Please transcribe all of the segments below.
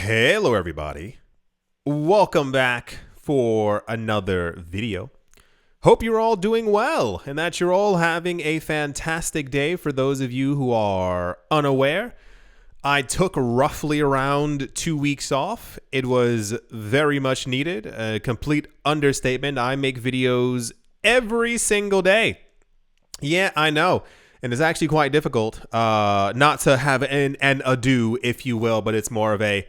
Hello everybody, welcome back for another video. Hope you're all doing well and that you're all having a fantastic day. For those of you who are unaware, I took roughly around 2 weeks off. It was very much needed, a complete understatement. I make videos every single day. Yeah, I know. And it's actually quite difficult not to have an ado, if you will, but it's more of a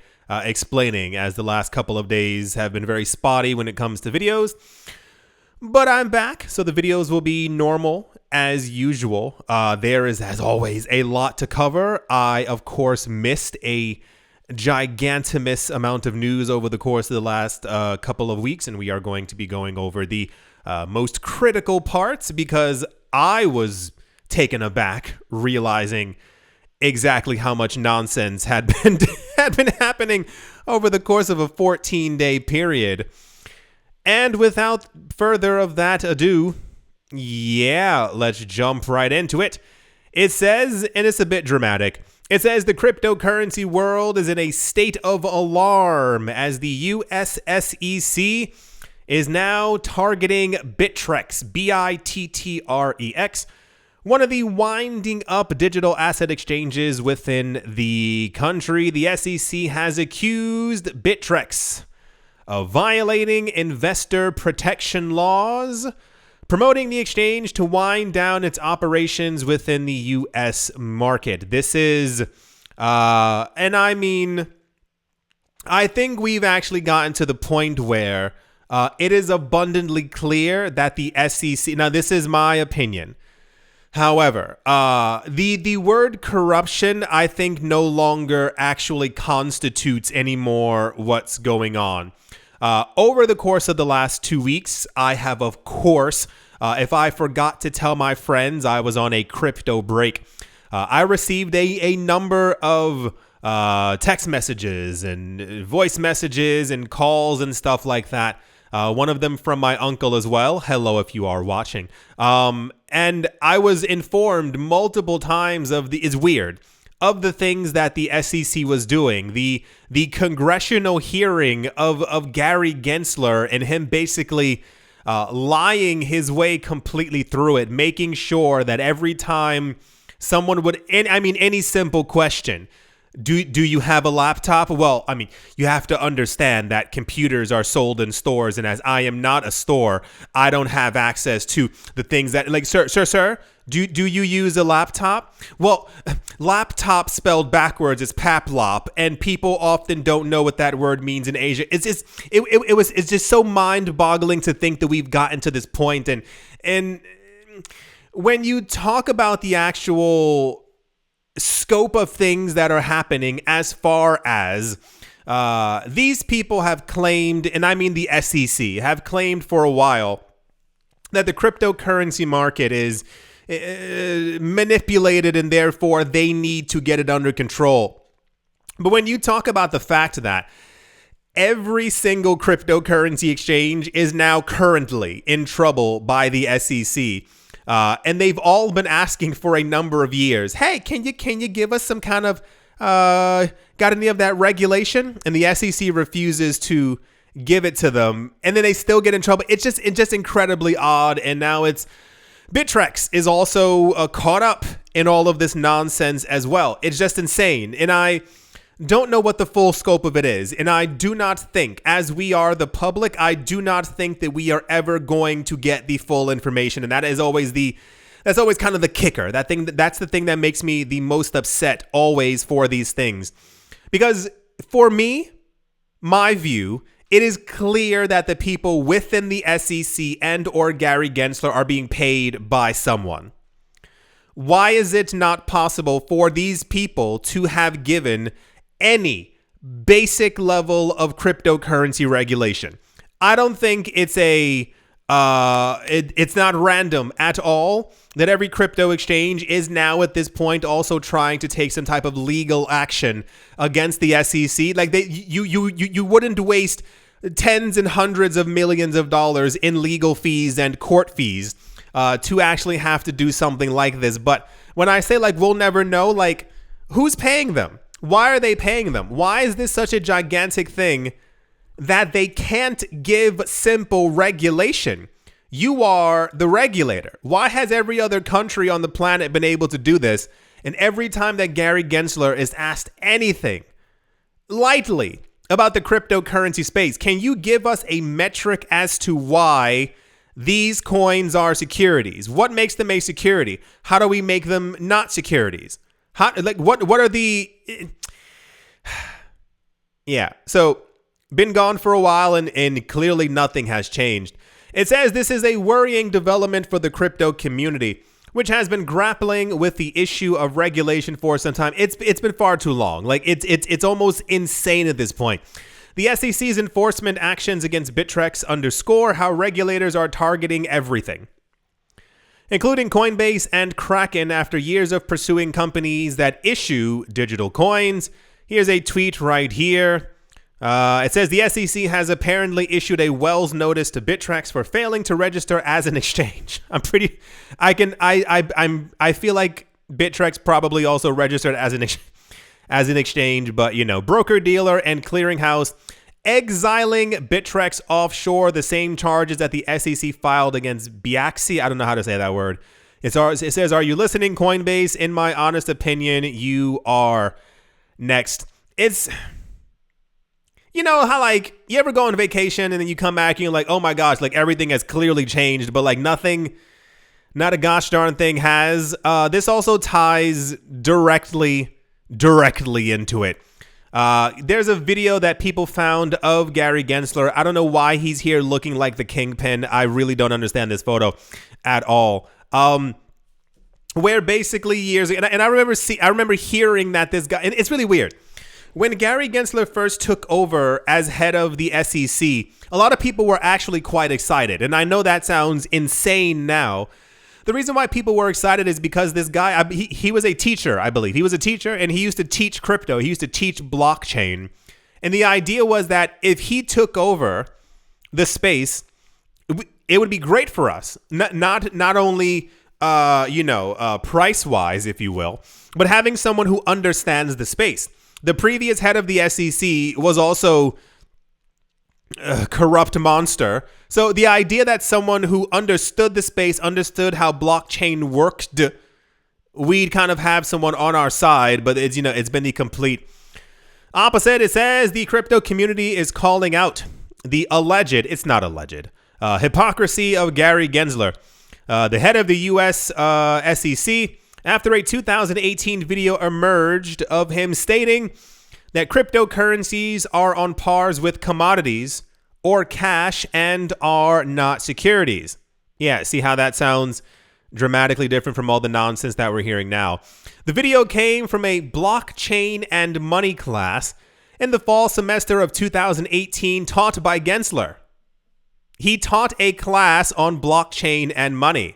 explaining, as the last couple of days have been very spotty when it comes to videos. But I'm back, so the videos will be normal as usual. There is, as always, a lot to cover. I, of course, missed a gigantimous amount of news over the course of the last couple of weeks, and we are going to be going over the most critical parts because I was taken aback realizing exactly how much nonsense had been happening over the course of a 14-day period. And without further of that ado, yeah, let's jump right into it. It says, and it's a bit dramatic, it says the cryptocurrency world is in a state of alarm as the US SEC is now targeting Bittrex, Bittrex, one of the winding up digital asset exchanges within the country. The SEC has accused Bittrex of violating investor protection laws, promoting the exchange to wind down its operations within the U.S. market. This is, and I mean, I think we've actually gotten to the point where it is abundantly clear that the SEC, now this is my opinion, however, the word corruption, I think, no longer actually constitutes anymore what's going on. Over the course of the last 2 weeks, I have, of course, if I forgot to tell my friends, I was on a crypto break. I received a number of text messages and voice messages and calls and stuff like that. One of them from my uncle as well. Hello, if you are watching. And I was informed multiple times of it's weird, of the things that the SEC was doing. The congressional hearing of Gary Gensler and him basically lying his way completely through it, making sure that every time someone would, any simple question, Do you have a laptop? Well, I mean, you have to understand that computers are sold in stores, and as I am not a store, I don't have access to the things that, like, sir, do you use a laptop? Well, laptop spelled backwards is paplop, and people often don't know what that word means in Asia. It's just so mind-boggling to think that we've gotten to this point, and when you talk about the actual scope of things that are happening, as far as these people have claimed, and I mean the SEC have claimed for a while, that the cryptocurrency market is manipulated and therefore they need to get it under control. But when you talk about the fact that every single cryptocurrency exchange is now currently in trouble by the SEC, and they've all been asking for a number of years, hey, can you give us some kind of, got any of that regulation? And the SEC refuses to give it to them, and then they still get in trouble. It's just incredibly odd. And now Bittrex is also caught up in all of this nonsense as well. It's just insane. And I don't know what the full scope of it is. And I do not think, as we are the public, I do not think that we are ever going to get the full information. And that is always that's always kind of the kicker. That's the thing that makes me the most upset always for these things. Because for me, my view, it is clear that the people within the SEC and or Gary Gensler are being paid by someone. Why is it not possible for these people to have given any basic level of cryptocurrency regulation? I don't think it's it's not random at all that every crypto exchange is now at this point also trying to take some type of legal action against the SEC. Like you wouldn't waste tens and hundreds of millions of dollars in legal fees and court fees to actually have to do something like this. But when I say, like, we'll never know, like, who's paying them? Why are they paying them? Why is this such a gigantic thing that they can't give simple regulation? You are the regulator. Why has every other country on the planet been able to do this? And every time that Gary Gensler is asked anything lightly about the cryptocurrency space, can you give us a metric as to why these coins are securities? What makes them a security? How do we make them not securities? What are the... Yeah, so been gone for a while and clearly nothing has changed. It says this is a worrying development for the crypto community, which has been grappling with the issue of regulation for some time. It's been far too long. Like it's almost insane at this point. The SEC's enforcement actions against Bittrex underscore how regulators are targeting everything, including Coinbase and Kraken, after years of pursuing companies that issue digital coins. Here's a tweet right here. It says the SEC has apparently issued a Wells notice to Bittrex for failing to register as an exchange. I feel like Bittrex probably also registered as an exchange, but you know, broker dealer and clearinghouse exiling Bittrex offshore, the same charges that the SEC filed against Biaxi. I don't know how to say that word. It says, are you listening, Coinbase? In my honest opinion, you are. Next. It's, you know how like you ever go on vacation and then you come back and you're like, oh my gosh, like everything has clearly changed, but like nothing, not a gosh darn thing has. This also ties directly into it. There's a video that people found of Gary Gensler. I don't know why he's here looking like the kingpin. I really don't understand this photo at all. Where basically years ago, and I remember hearing that this guy, and it's really weird. When Gary Gensler first took over as head of the SEC, a lot of people were actually quite excited. And I know that sounds insane now. The reason why people were excited is because this guy, he was a teacher, I believe. He was a teacher and he used to teach crypto. He used to teach blockchain. And the idea was that if he took over the space, it would be great for us. Not only, price-wise, if you will, but having someone who understands the space. The previous head of the SEC was also a corrupt monster. So the idea that someone who understood the space, understood how blockchain worked, we'd kind of have someone on our side, but it's been the complete opposite. It says the crypto community is calling out the it's not alleged, hypocrisy of Gary Gensler, the head of the U.S. SEC, after a 2018 video emerged of him stating that cryptocurrencies are on pars with commodities or cash and are not securities. Yeah, see how that sounds dramatically different from all the nonsense that we're hearing now. The video came from a blockchain and money class in the fall semester of 2018 taught by Gensler. He taught a class on blockchain and money.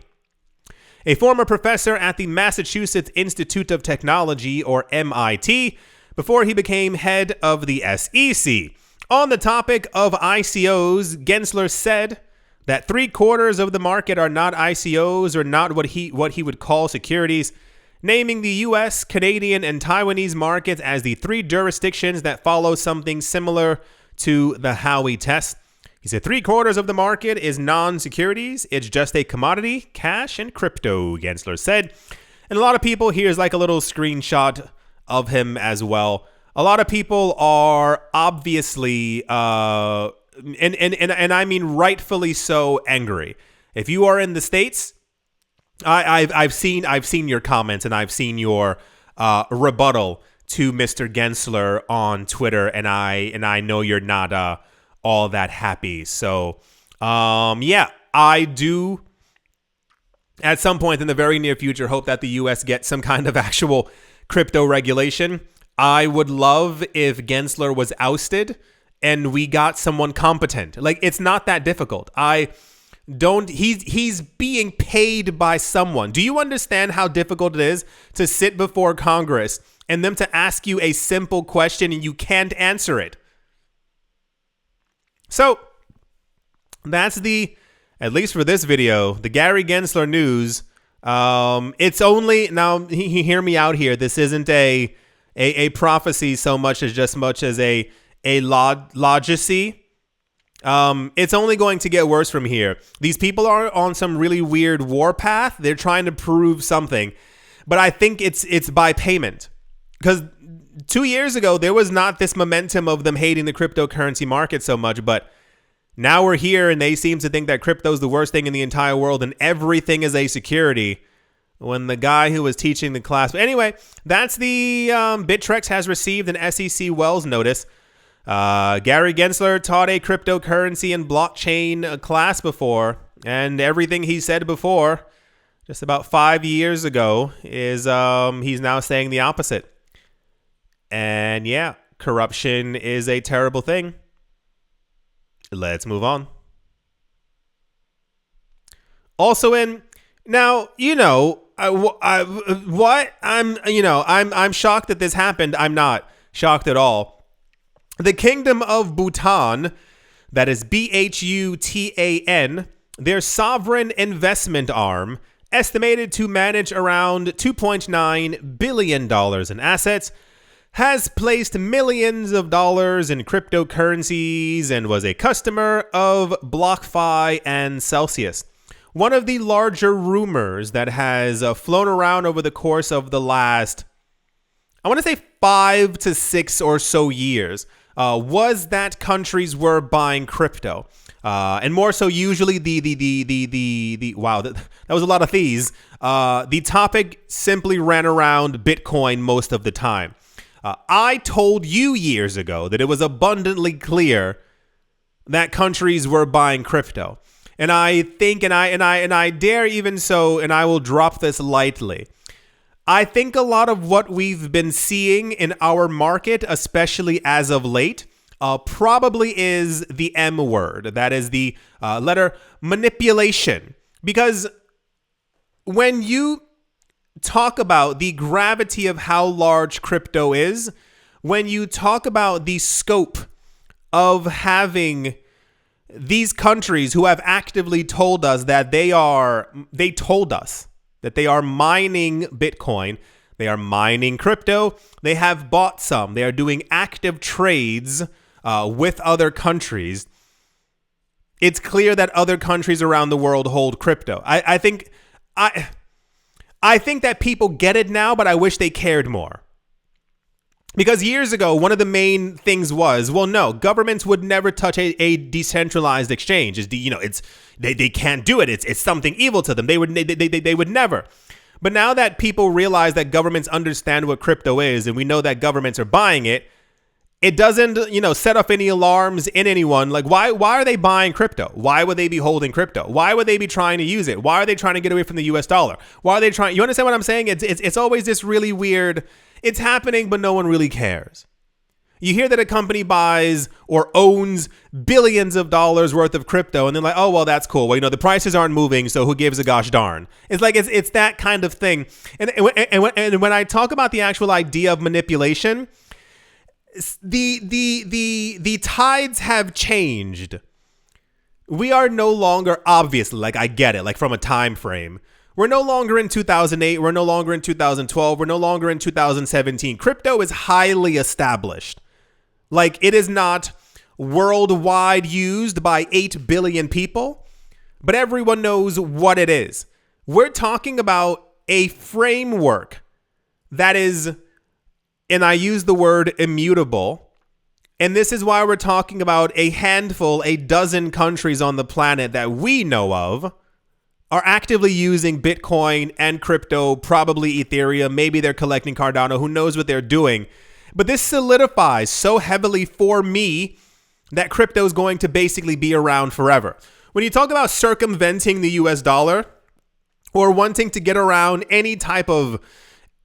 A former professor at the Massachusetts Institute of Technology, or MIT, before he became head of the SEC. On the topic of ICOs, Gensler said that 3/4 of the market are not ICOs, or not what he would call securities, naming the US, Canadian, and Taiwanese markets as the 3 jurisdictions that follow something similar to the Howey test. He said 3/4 of the market is non-securities. It's just a commodity, cash, and crypto, Gensler said. And a lot of people, here's like a little screenshot of him as well. A lot of people are obviously, and I mean rightfully so, angry. If you are in the States, I've seen your comments and I've seen your rebuttal to Mr. Gensler on Twitter, and I know you're not all that happy. So, yeah, I do at some point in the very near future hope that the US gets some kind of actual crypto regulation. I would love if Gensler was ousted and we got someone competent. Like, it's not that difficult. He's being paid by someone. Do you understand how difficult it is to sit before Congress and them to ask you a simple question and you can't answer it? So that's at least for this video, the Gary Gensler news. It's only, now hear me out here. This isn't a prophecy so much as a logicy. It's only going to get worse from here. These people are on some really weird war path. They're trying to prove something, but I think it's by payment, because 2 years ago there was not this momentum of them hating the cryptocurrency market so much, but now we're here and they seem to think that crypto is the worst thing in the entire world and everything is a security, when the guy who was teaching the class. But anyway, that's the Bittrex has received an SEC Wells notice. Gary Gensler taught a cryptocurrency and blockchain class before, and everything he said before, just about 5 years ago, is he's now saying the opposite. And yeah, corruption is a terrible thing. Let's move on. Also I'm shocked that this happened. I'm not shocked at all. The Kingdom of Bhutan, that is Bhutan, their sovereign investment arm, estimated to manage around $2.9 billion in assets, has placed millions of dollars in cryptocurrencies and was a customer of BlockFi and Celsius. One of the larger rumors that has flown around over the course of the last, I want to say 5 to 6 or so years, was that countries were buying crypto, and more so usually the wow, that was a lot of these. The topic simply ran around Bitcoin most of the time. I told you years ago that it was abundantly clear that countries were buying crypto, and I think, and I dare even so, and I will drop this lightly, I think a lot of what we've been seeing in our market, especially as of late, probably is the M word. That is the letter manipulation. Because when you talk about the gravity of how large crypto is, when you talk about the scope of having these countries who have actively told us that they are mining Bitcoin, they are mining crypto, they have bought some, they are doing active trades with other countries, it's clear that other countries around the world hold crypto. I think that people get it now, but I wish they cared more. Because years ago, one of the main things was, well, no, governments would never touch a decentralized exchange. They can't do it. It's something evil to them. They would never. But now that people realize that governments understand what crypto is, and we know that governments are buying it, it doesn't, set off any alarms in anyone. Like, why are they buying crypto? Why would they be holding crypto? Why would they be trying to use it? Why are they trying to get away from the US dollar? Why are they trying? You understand what I'm saying? It's always this really weird, it's happening, but no one really cares. You hear that a company buys or owns billions of dollars worth of crypto, and they're like, oh, well, that's cool. Well, the prices aren't moving, so who gives a gosh darn? It's like, it's that kind of thing. And when I talk about the actual idea of manipulation, the tides have changed. We are no longer, obviously, like, I get it, like from a time frame. We're no longer in 2008. We're no longer in 2012. We're no longer in 2017. Crypto is highly established. Like, it is not worldwide used by 8 billion people, but everyone knows what it is. We're talking about a framework that is, and I use the word immutable, and this is why we're talking about a dozen countries on the planet that we know of are actively using Bitcoin and crypto, probably Ethereum. Maybe they're collecting Cardano. Who knows what they're doing? But this solidifies so heavily for me that crypto is going to basically be around forever. When you talk about circumventing the US dollar or wanting to get around any type of,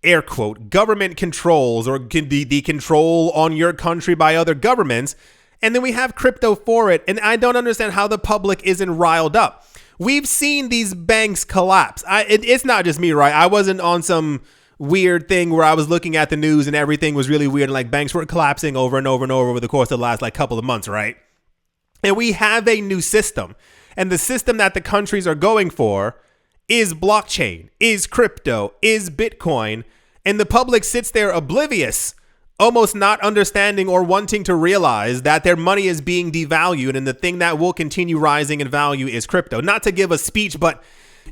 air quote, government controls or the control on your country by other governments, and then we have crypto for it, and I don't understand how the public isn't riled up. We've seen these banks collapse. It's not just me, right? I wasn't on some weird thing where I was looking at the news and everything was really weird and like banks were collapsing over and over and over the course of the last like couple of months, right? And we have a new system. And the system that the countries are going for is blockchain, is crypto, is Bitcoin. And the public sits there oblivious almost not understanding or wanting to realize that their money is being devalued, and the thing that will continue rising in value is crypto. Not to give a speech, but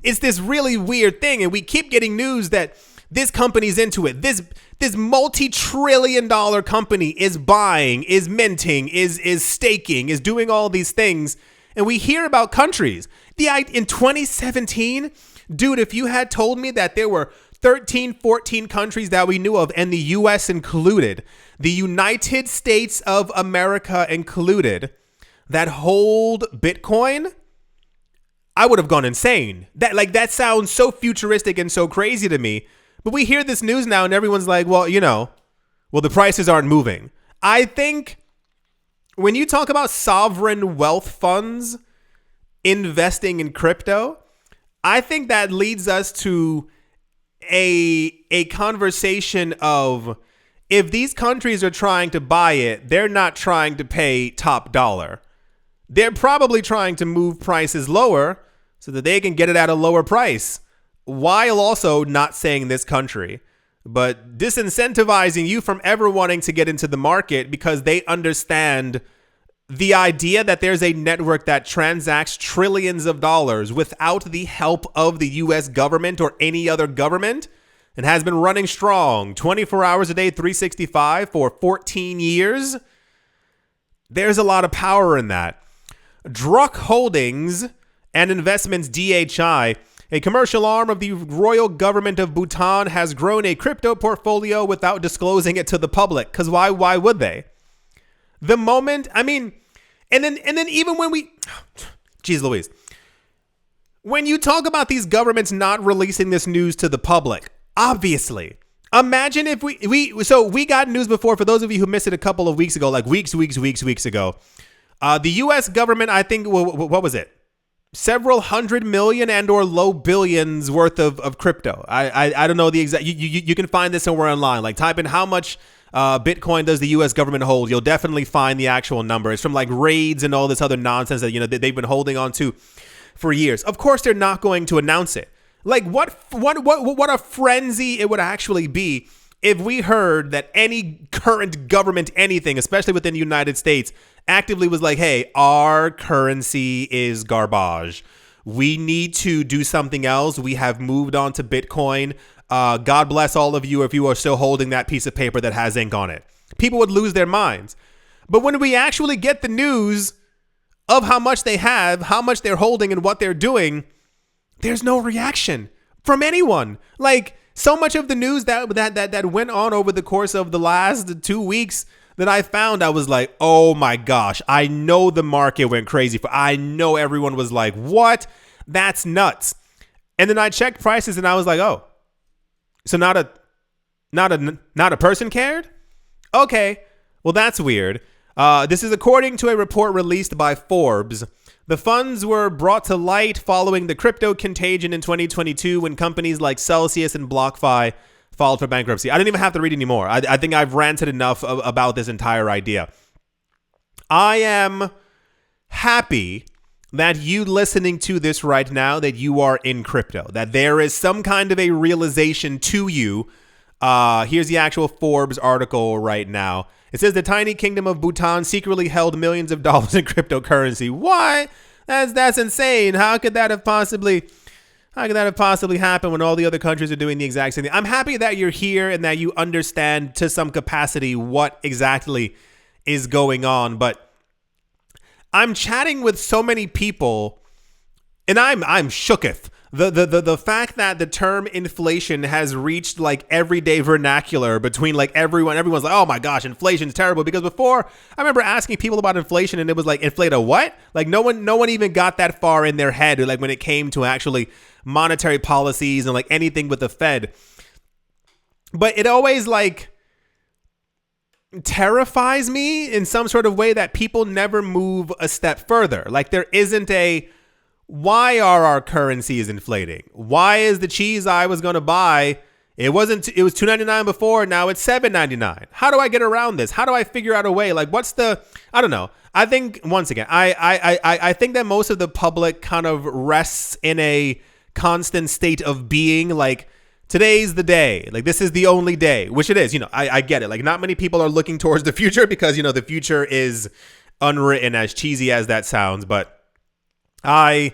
it's this really weird thing, and we keep getting news that this company's into it. This multi-trillion-dollar company is buying, is minting, is staking, is doing all these things, and we hear about countries. In 2017, dude, if you had told me that there were 13, 14 countries that we knew of, and the U.S. included, the United States of America included, that hold Bitcoin, I would have gone insane. That sounds so futuristic and so crazy to me. But we hear this news now and everyone's like, well, the prices aren't moving. I think when you talk about sovereign wealth funds investing in crypto, I think that leads us to a conversation of, if these countries are trying to buy it, they're not trying to pay top dollar. They're probably trying to move prices lower so that they can get it at a lower price, while also not saying this country, but disincentivizing you from ever wanting to get into the market because they understand the idea that there's a network that transacts trillions of dollars without the help of the U.S. government or any other government, and has been running strong 24 hours a day, 365 for 14 years. There's a lot of power in that. Druk Holdings and Investments DHI, a commercial arm of the royal government of Bhutan, has grown a crypto portfolio without disclosing it to the public. Because why would they? The moment, and then even when geez Louise, when you talk about these governments not releasing this news to the public, obviously, imagine if we got news before, for those of you who missed it a couple of weeks ago, like weeks ago, the U.S. government, I think, what was it? Several hundred million and or low billions worth of crypto. I don't know the exact, you can find this somewhere online. Like type in how much Bitcoin does the U.S. government hold. You'll definitely find the actual number. It's from like raids and all this other nonsense that, they've been holding on to for years. Of course, they're not going to announce it. Like what a frenzy it would actually be if we heard that any current government, anything, especially within the United States, actively was like, hey, our currency is garbage. We need to do something else. We have moved on to Bitcoin. God bless all of you if you are still holding that piece of paper that has ink on it. People would lose their minds. But when we actually get the news of how much they have, how much they're holding, and what they're doing, there's no reaction from anyone. Like, so much of the news that went on over the course of the last 2 weeks that I found, I was like, oh my gosh, I know the market went crazy. I know everyone was like, what? That's nuts. And then I checked prices and I was like, oh, so not a person cared? Okay, well, that's weird. This is according to a report released by Forbes. The funds were brought to light following the crypto contagion in 2022 when companies like Celsius and BlockFi filed for bankruptcy. I didn't even have to read anymore. I think I've ranted enough about this entire idea. I am happy that you listening to this right now, that you are in crypto, that there is some kind of a realization to you. Here's the actual Forbes article right now. It says the tiny kingdom of Bhutan secretly held millions of dollars in cryptocurrency. What? That's insane. How could that have possibly happened when all the other countries are doing the exact same thing? I'm happy that you're here and that you understand to some capacity what exactly is going on. But I'm chatting with so many people and I'm shooketh. The fact that the term inflation has reached like everyday vernacular between like everyone's like, oh my gosh, inflation's terrible. Because before, I remember asking people about inflation and it was like, inflate a what? Like no one even got that far in their head, like when it came to actually monetary policies and like anything with the Fed. But it always like terrifies me in some sort of way that people never move a step further. Like there isn't a, why are our currencies inflating? Why is the cheese I was going to buy, it was $2.99 before, now it's $7.99. How do I get around this? How do I figure out a way? Like what's the, I don't know. I think once again, I think that most of the public kind of rests in a constant state of being, like Today's the day. Like, this is the only day, which it is. I get it. Like, not many people are looking towards the future because, the future is unwritten, as cheesy as that sounds. But at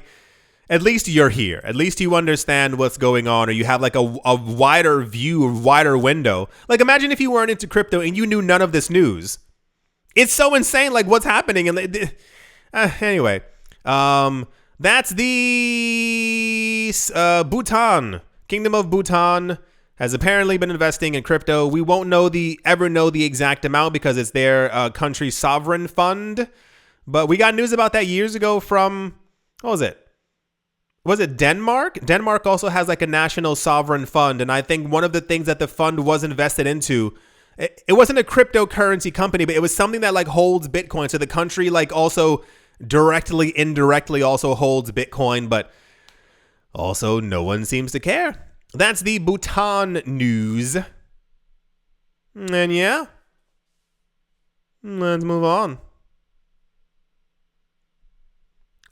least you're here. At least you understand what's going on, or you have like a wider view, a wider window. Like, imagine if you weren't into crypto and you knew none of this news. It's so insane, like, what's happening. And anyway, that's the Bhutan. Kingdom of Bhutan has apparently been investing in crypto. We won't ever know the exact amount because it's their country's sovereign fund. But we got news about that years ago from, what was it? Was it Denmark? Denmark also has like a national sovereign fund. And I think one of the things that the fund was invested into, it wasn't a cryptocurrency company, but it was something that like holds Bitcoin. So the country like also directly, indirectly also holds Bitcoin, but also no one seems to care. That's the Bhutan news. And yeah, let's move on.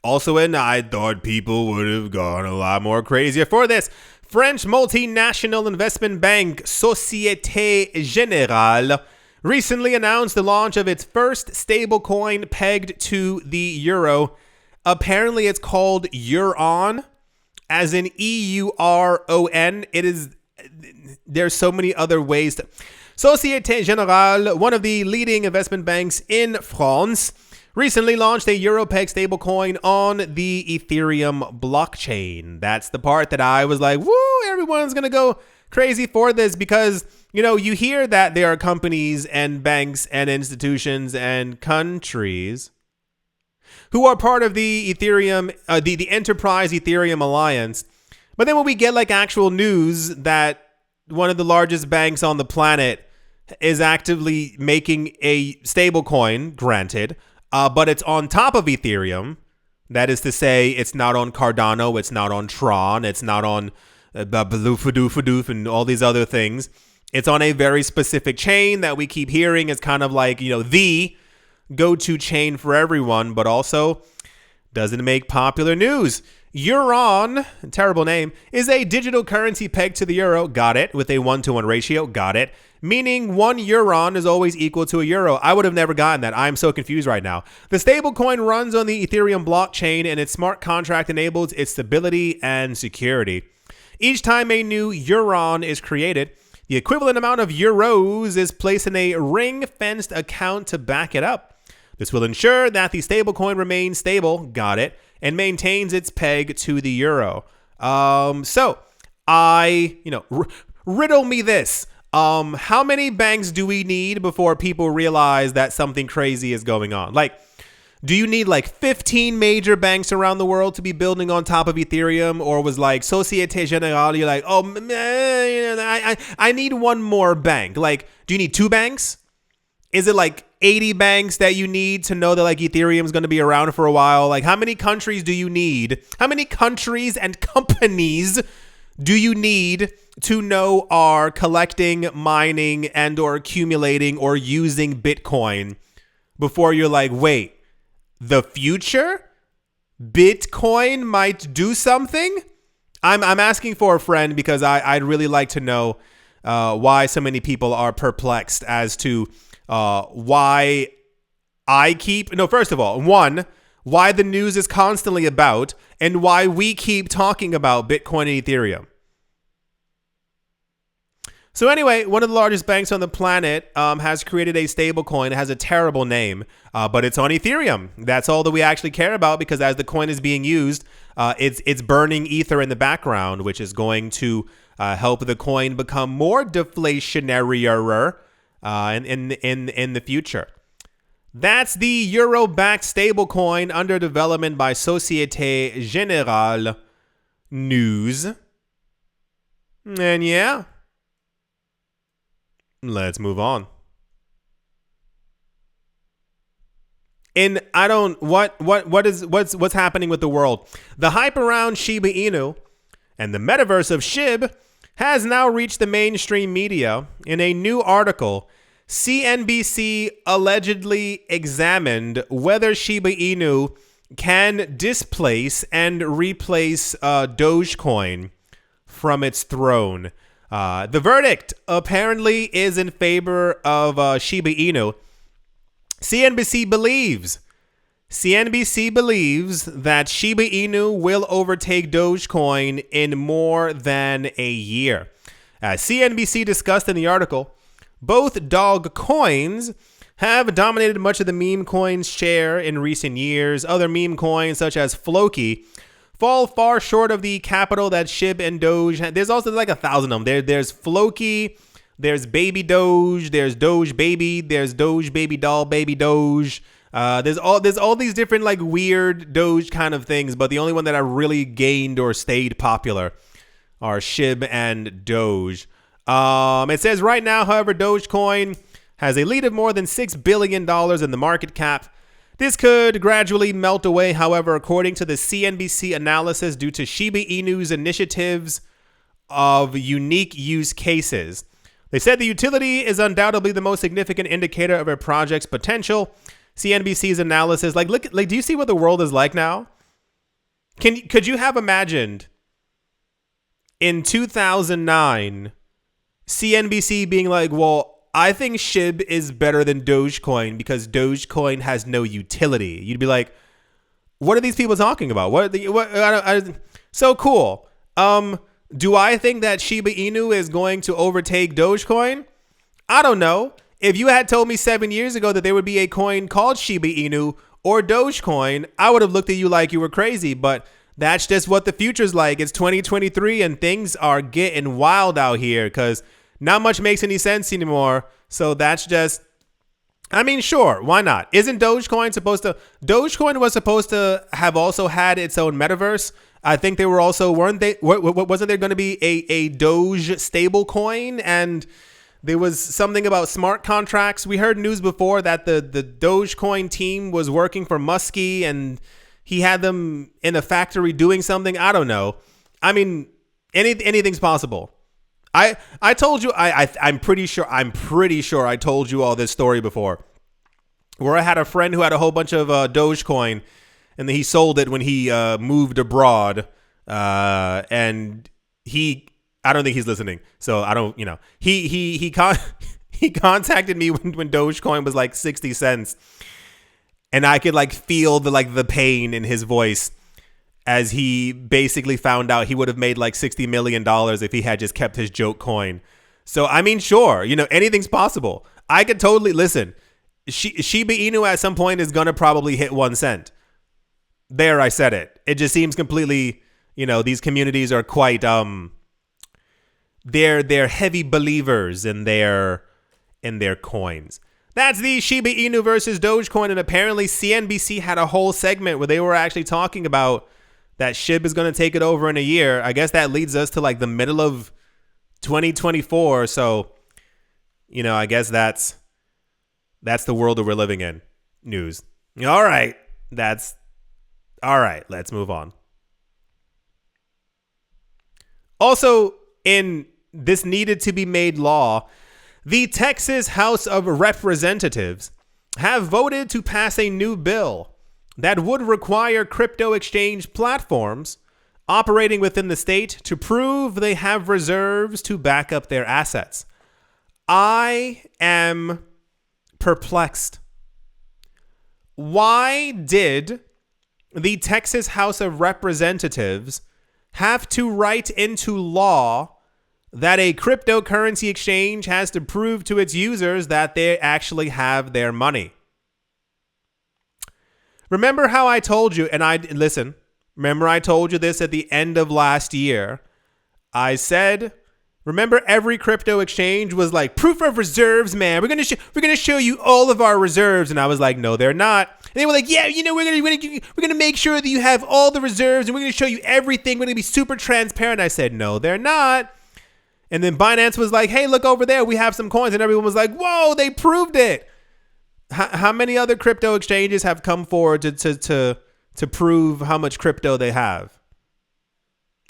Also, I thought people would have gone a lot more crazier for this. French multinational investment bank Société Générale recently announced the launch of its first stablecoin pegged to the euro. Apparently, it's called Euron, as in EURON. There's so many other ways to. Société Générale, one of the leading investment banks in France, recently launched a euro-pegged stablecoin on the Ethereum blockchain. That's the part that I was like, woo, everyone's going to go crazy for this because, you hear that there are companies and banks and institutions and countries who are part of the Ethereum, the Enterprise Ethereum Alliance. But then when we get like actual news that one of the largest banks on the planet is actively making a stablecoin, granted, but it's on top of Ethereum. That is to say, it's not on Cardano, it's not on Tron, it's not on Baloof and all these other things. It's on a very specific chain that we keep hearing is kind of like, the go-to chain for everyone, but also doesn't make popular news. Euron, terrible name, is a digital currency pegged to the euro. Got it. With a 1-to-1 ratio. Got it. Meaning 1 euron is always equal to a euro. I would have never gotten that. I'm so confused right now. The stablecoin runs on the Ethereum blockchain, and its smart contract enables its stability and security. Each time a new euron is created, the equivalent amount of euros is placed in a ring-fenced account to back it up. This will ensure that the stablecoin remains stable, got it, and maintains its peg to the euro. Riddle me this. How many banks do we need before people realize that something crazy is going on? Like, do you need like 15 major banks around the world to be building on top of Ethereum? Or was like Société Générale, you're like, oh, man, I need one more bank. Like, do you need 2 banks? Is it like 80 banks that you need to know that like Ethereum is going to be around for a while? Like, how many countries do you need? How many countries and companies do you need to know are collecting, mining, and or accumulating or using Bitcoin before you're like, wait, the future? Bitcoin might do something? I'm asking for a friend because I'd really like to know why so many people are perplexed as to why first of all, one, why the news is constantly about, and why we keep talking about Bitcoin and Ethereum. So anyway, one of the largest banks on the planet has created a stablecoin. It has a terrible name, but it's on Ethereum. That's all that we actually care about because as the coin is being used, it's burning Ether in the background, which is going to help the coin become more deflationary in the future. That's the euro-backed stablecoin under development by Société Générale news. And yeah, let's move on. What's happening with the world? The hype around Shiba Inu and the metaverse of SHIB has now reached the mainstream media. In a new article, CNBC allegedly examined whether Shiba Inu can displace and replace Dogecoin from its throne. The verdict apparently is in favor of Shiba Inu. CNBC believes that Shiba Inu will overtake Dogecoin in more than a year. As CNBC discussed in the article, both dog coins have dominated much of the meme coins share in recent years. Other meme coins, such as Floki, fall far short of the capital that SHIB and Doge. There's also like 1,000 of them. There's Floki, there's Baby Doge, there's Doge Baby, there's Doge Baby Doll, Baby Doge. There's all these different like weird Doge kind of things, but the only one that are really gained or stayed popular are SHIB and Doge. It says right now, however, Dogecoin has a lead of more than $6 billion in the market cap. This could gradually melt away, however, according to the CNBC analysis, due to Shiba Inu's initiatives of unique use cases. They said the utility is undoubtedly the most significant indicator of a project's potential. CNBC's analysis, do you see what the world is like now? Could you have imagined in 2009 CNBC being like, well, I think SHIB is better than Dogecoin because Dogecoin has no utility. You'd be like, what are these people talking about? So cool. Do I think that Shiba Inu is going to overtake Dogecoin? I don't know. If you had told me 7 years ago that there would be a coin called Shiba Inu or Dogecoin, I would have looked at you like you were crazy. But that's just what the future's like. It's 2023 and things are getting wild out here because not much makes any sense anymore. So that's just, I mean, sure, why not? Isn't Dogecoin was supposed to have also had its own metaverse? I think they were also, wasn't there going to be a Doge stable coin? And there was something about smart contracts. We heard news before that the Dogecoin team was working for Muskie and he had them in a factory doing something. I don't know. I mean, anything's possible. I told you, I'm pretty sure I told you all this story before, where I had a friend who had a whole bunch of Dogecoin, and then he sold it when he moved abroad, and I don't think he's listening, so I don't, he contacted me when Dogecoin was like 60 cents, and I could like feel the pain in his voice, as he basically found out he would have made like $60 million if he had just kept his joke coin. So, I mean, sure, anything's possible. I could totally, listen, Shiba Inu at some point is going to probably hit 1 cent. There, I said it. It just seems completely, these communities are quite, they're heavy believers in their coins. That's the Shiba Inu versus Dogecoin, and apparently CNBC had a whole segment where they were actually talking about that SHIB is going to take it over in a year. I guess that leads us to like the middle of 2024. So, I guess that's the world that we're living in. News. All right. All right. Let's move on. Also, in this needed to be made law, the Texas House of Representatives have voted to pass a new bill that would require crypto exchange platforms operating within the state to prove they have reserves to back up their assets. I am perplexed. Why did the Texas House of Representatives have to write into law that a cryptocurrency exchange has to prove to its users that they actually have their money? Remember how I told you, remember I told you this at the end of last year. I said, remember every crypto exchange was like, proof of reserves, man. We're gonna show you all of our reserves. And I was like, no, they're not. And they were like, yeah, we're gonna make sure that you have all the reserves and we're gonna show you everything. We're gonna be super transparent. I said, no, they're not. And then Binance was like, hey, look over there. We have some coins. And everyone was like, whoa, they proved it. How many other crypto exchanges have come forward to prove how much crypto they have?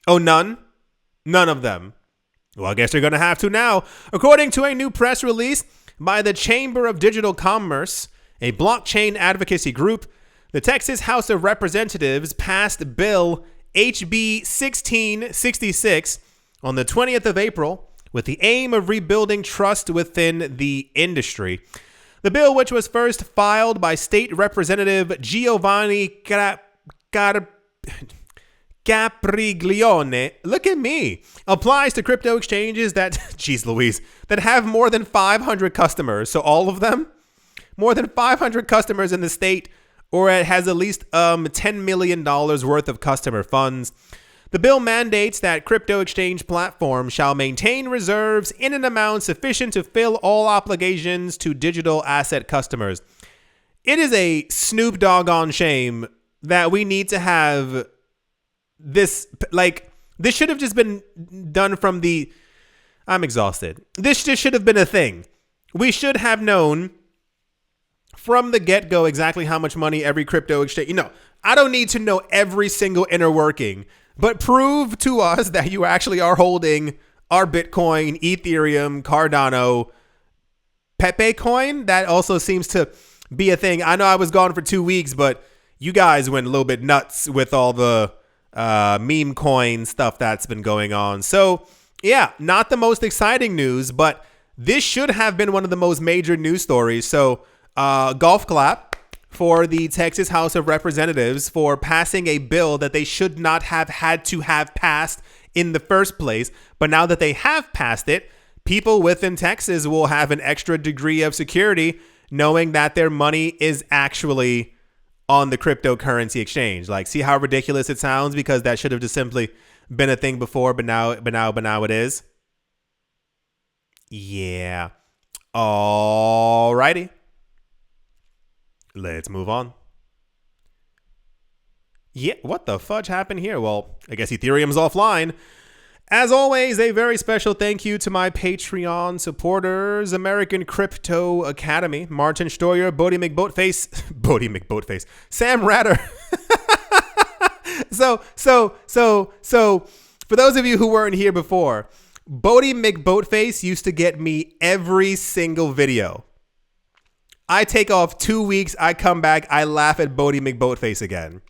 Oh, none? None of them. Well, I guess they're going to have to now. According to a new press release by the Chamber of Digital Commerce, a blockchain advocacy group, the Texas House of Representatives passed Bill HB 1666 on the 20th of April, with the aim of rebuilding trust within the industry. The bill, which was first filed by State Representative Giovanni Capriglione, look at me, applies to crypto exchanges that, geez Louise, that have more than 500 customers. So all of them, more than 500 customers in the state, or it has at least $10 million worth of customer funds. The bill mandates that crypto exchange platforms shall maintain reserves in an amount sufficient to fill all obligations to digital asset customers. It is a Snoop doggone shame that we need to have this, like, this should have just been done from the, I'm exhausted. This just should have been a thing. We should have known from the get-go exactly how much money every crypto exchange, I don't need to know every single inner working, but prove to us that you actually are holding our Bitcoin, Ethereum, Cardano, Pepe coin. That also seems to be a thing. I know I was gone for 2 weeks, but you guys went a little bit nuts with all the meme coin stuff that's been going on. So yeah, not the most exciting news, but this should have been one of the most major news stories. So golf clap for the Texas House of Representatives for passing a bill that they should not have had to have passed in the first place. But now that they have passed it, people within Texas will have an extra degree of security knowing that their money is actually on the cryptocurrency exchange. Like, see how ridiculous it sounds, because that should have just simply been a thing before, but now it is. Yeah. Alrighty. Let's move on. Yeah, what the fudge happened here? Well, I guess Ethereum's offline. As always, a very special thank you to my Patreon supporters: American Crypto Academy, Martin Stoyer, Bodie McBoatface, Sam Ratter. So, for those of you who weren't here before, Bodie McBoatface used to get me every single video. I take off 2 weeks, I come back, I laugh at Bodie McBoatface again.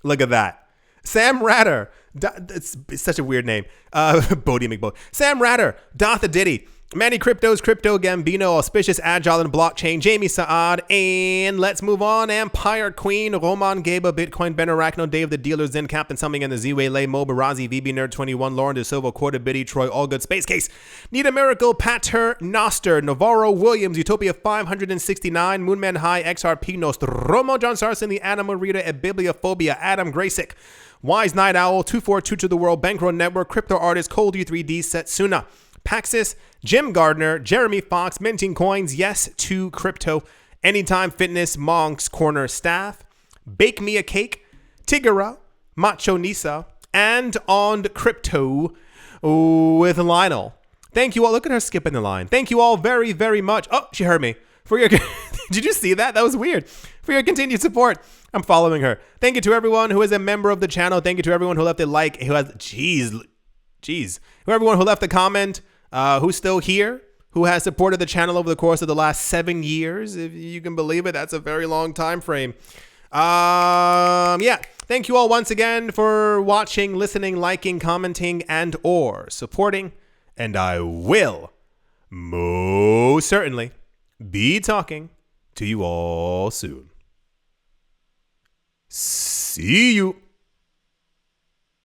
Look at that. Sam Ratter. It's such a weird name. Bodie McBoat. Sam Ratter. Dotha Diddy. Manny Cryptos, Crypto Gambino, Auspicious Agile and Blockchain, Jamie Saad, and let's move on. Empire Queen, Roman Gaba, Bitcoin, Ben Arachno, Dave the Dealer, Zen Captain Summing, and the Z-Way, Lay, Mo, Barazi, VB Nerd 21, Lauren De Silva, Quarter Biddy, Troy, All Good, Space Case, Need a Miracle, Pater, Noster, Navarro, Williams, Utopia 569, Moonman High, XRP, Nostromo, John Sarson, The Animal Reader, Bibliophobia, Adam Graysick, Wise Night Owl, 242 to the World, Bankroll Network, Crypto Artist, Cold U3D, Setsuna, Paxis, Jim Gardner, Jeremy Fox, Minting Coins, Yes to Crypto, Anytime Fitness, Monk's Corner Staff, Bake Me a Cake, Tigara, Macho Nisa, and On Crypto with Lionel. Thank you all. Look at her skipping the line. Thank you all very, very much. Oh, she heard me. For your Did you see that? That was weird. For your continued support. I'm following her. Thank you to everyone who is a member of the channel. Thank you to everyone who left a like, who has, everyone who left a comment, who's still here, who has supported the channel over the course of the last 7 years. If you can believe it, that's a very long time frame. Yeah. Thank you all once again for watching, listening, liking, commenting, and or supporting. And I will most certainly be talking to you all soon. See you.